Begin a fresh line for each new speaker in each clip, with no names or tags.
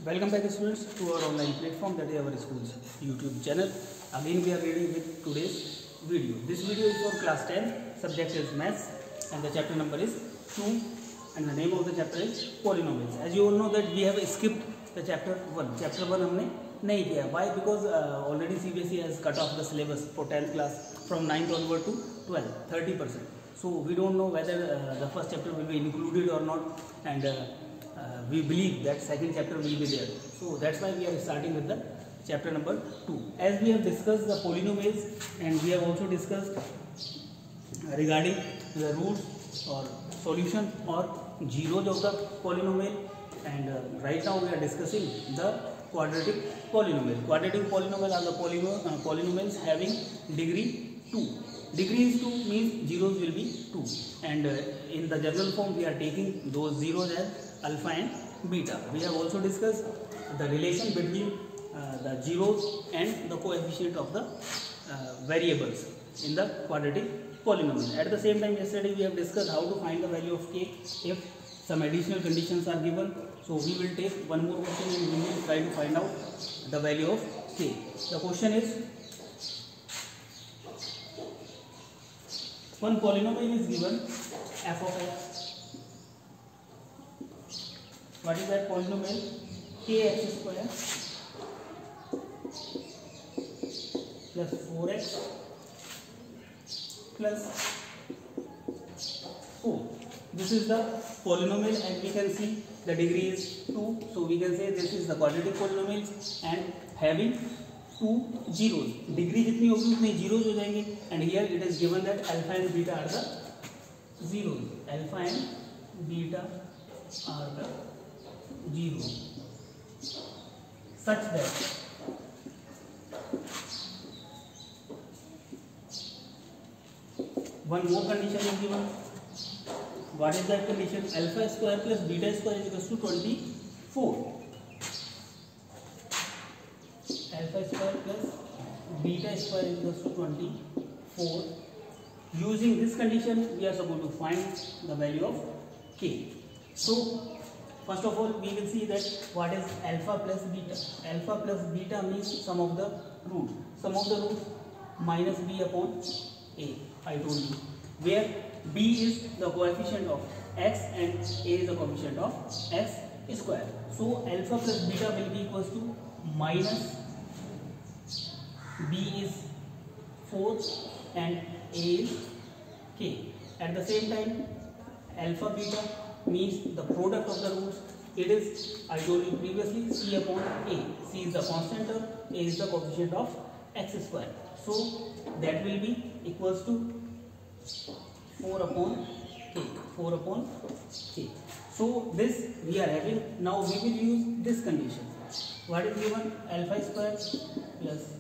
Welcome back students to our online platform, that is our school's YouTube channel. Again we are reading with today's video. This video is for class 10, subject is maths and the chapter number is 2 and the name of the chapter is polynomials. As you all know that we have skipped the chapter 1. Chapter 1 हमने नहीं किया. Why? Because already CBSE has cut off the syllabus for 10th class from 9th onward to 12, 30%. So we don't know whether the first chapter will be included or not, and we believe that second chapter will be there. So that's why we are starting with the chapter number 2. As we have discussed the polynomials and we have also discussed regarding the roots or solution or zeros of the polynomial, and right now we are discussing the quadratic polynomial. Quadratic polynomial are the polynomials having degree 2. Degree is 2 means zeros will be 2, and in the general form we are taking those zeros as alpha and beta. We have also discussed the relation between the zeros and the coefficient of the variables in the quadratic polynomial. At the same time, yesterday we have discussed how to find the value of k if some additional conditions are given. So we will take one more question and we will try to find out the value of k. The question is, one polynomial is given f of x. What is that polynomial? Kx square plus 4x plus 4. This is the polynomial, and we can see the degree is 2. So we can say this is the quadratic polynomial and having 2 zeros. Degree जितनी होगी उतने zeros हो जाएंगे. And here it is given that alpha and beta are the zeros. Alpha and beta are the zeros, such that one more condition is given. What is that condition? Alpha square plus beta square is equals to 24. Alpha square plus beta square is equals to 24. Using this condition, we are supposed to find the value of k. So first of all, we will see that what is alpha plus beta. Alpha plus beta means sum of the root. Sum of the root minus b upon a. I told you, where b is the coefficient of x and a is the coefficient of x square. So alpha plus beta will be equals to minus b is 4 and a is k. At the same time, alpha beta means the product of the roots. It is, I told you previously, c upon a. C is the constant term, a is the coefficient of x square. So that will be equals to 4 upon k. 4 upon k. So this we are having. Now we will use this condition. What is given? Alpha square plus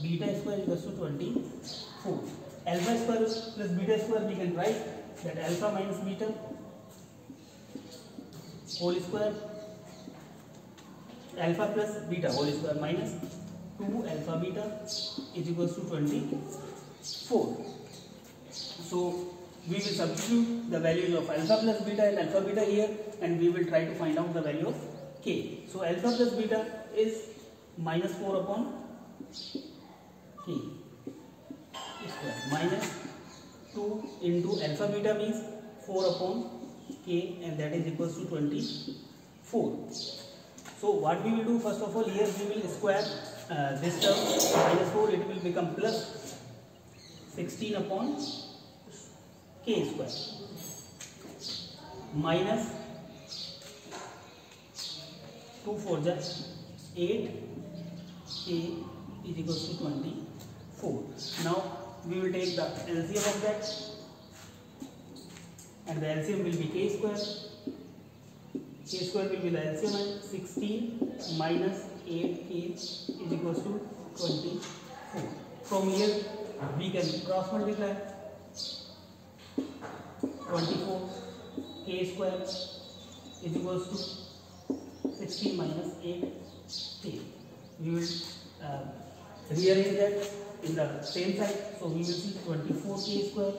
beta square is equals to 24. Alpha square plus beta square, we can write that alpha minus beta whole square, alpha plus beta whole square minus 2 alpha beta is equals to 24. So we will substitute the values of alpha plus beta and alpha beta here, and we will try to find out the value of k. So alpha plus beta is minus 4 upon k square minus 2 into alpha beta means 4 upon k, and that is equals to 24. So what we will do, first of all, here we will square this term minus 4, it will become plus 16 upon k square minus 2 4 just 8 k is equals to 24. Now we will take the LCM of that, and the LCM will be k square. K square will be the LCM, and 16 minus 8k is equals to 24. From here we can cross multiply. 24 k square is equals to 16 minus 8 k. We will rearrange that in the same side. So we will see 24 k square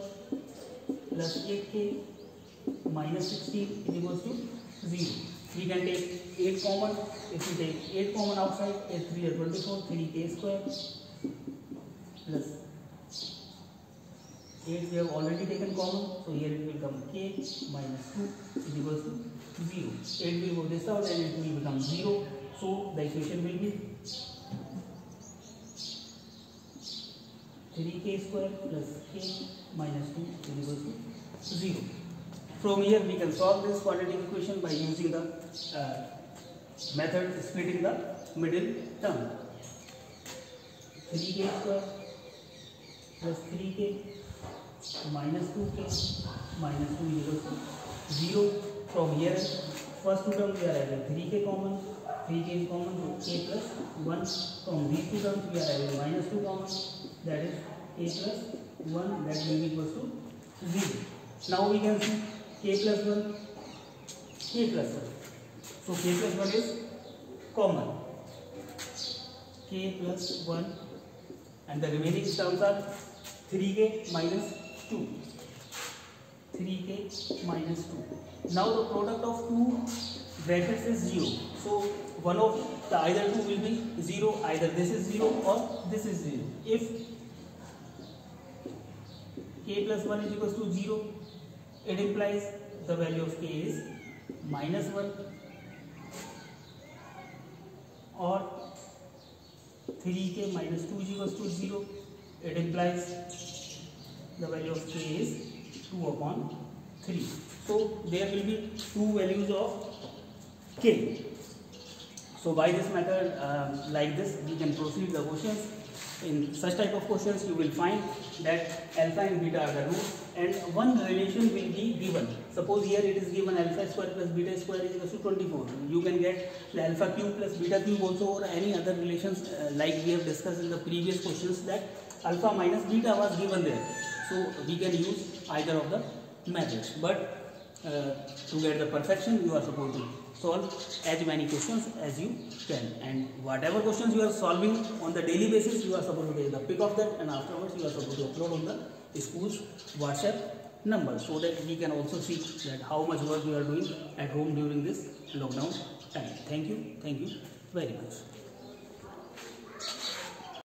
plus 8k minus 16 is equals to 0. We can take 8 common. If we take 8 common outside, 8 3 are 24, 3k square plus 8 we have already taken common, so here it will come k minus 2 is equals to 0. 8 will go this out and it will become 0. So the equation will be 3k square plus k minus 2 is equals to 0. From here we can solve this quadratic equation by using the method splitting the middle term. 3k square plus 3k minus 2k minus 2 is equals to 0. From here first two terms we are having 3k common, 3k is common, so k plus 1. From these two terms we are having minus 2 common, that is k plus 1, that will be equals to 0. Now we can see k plus 1, k plus 1. So k plus 1 is common, k plus 1, and the remaining terms are 3k minus 2, 3k minus 2. Now the product of two brackets is 0. So one of the either two will be 0, either this is 0 or this is 0. If k plus 1 is equals to 0, it implies the value of k is minus 1, or 3k minus 2 is equals to 0, it implies the value of k is 2 upon 3. So there will be two values of k. So by this method, like this, we can proceed the questions. In such type of questions, you will find that alpha and beta are the roots, and one relation will be given. Suppose here it is given alpha square plus beta square is equal to 24. You can get the alpha cube plus beta cube also, or any other relations like we have discussed in the previous questions, that alpha minus beta was given there. So we can use either of the methods. But to get the perfection, you are supposed to solve as many questions as you can, and whatever questions you are solving on the daily basis, you are supposed to take the pic of that, and afterwards you are supposed to upload on the school's WhatsApp number, so that we can also see that how much work you are doing at home during this lockdown time. Thank you very much.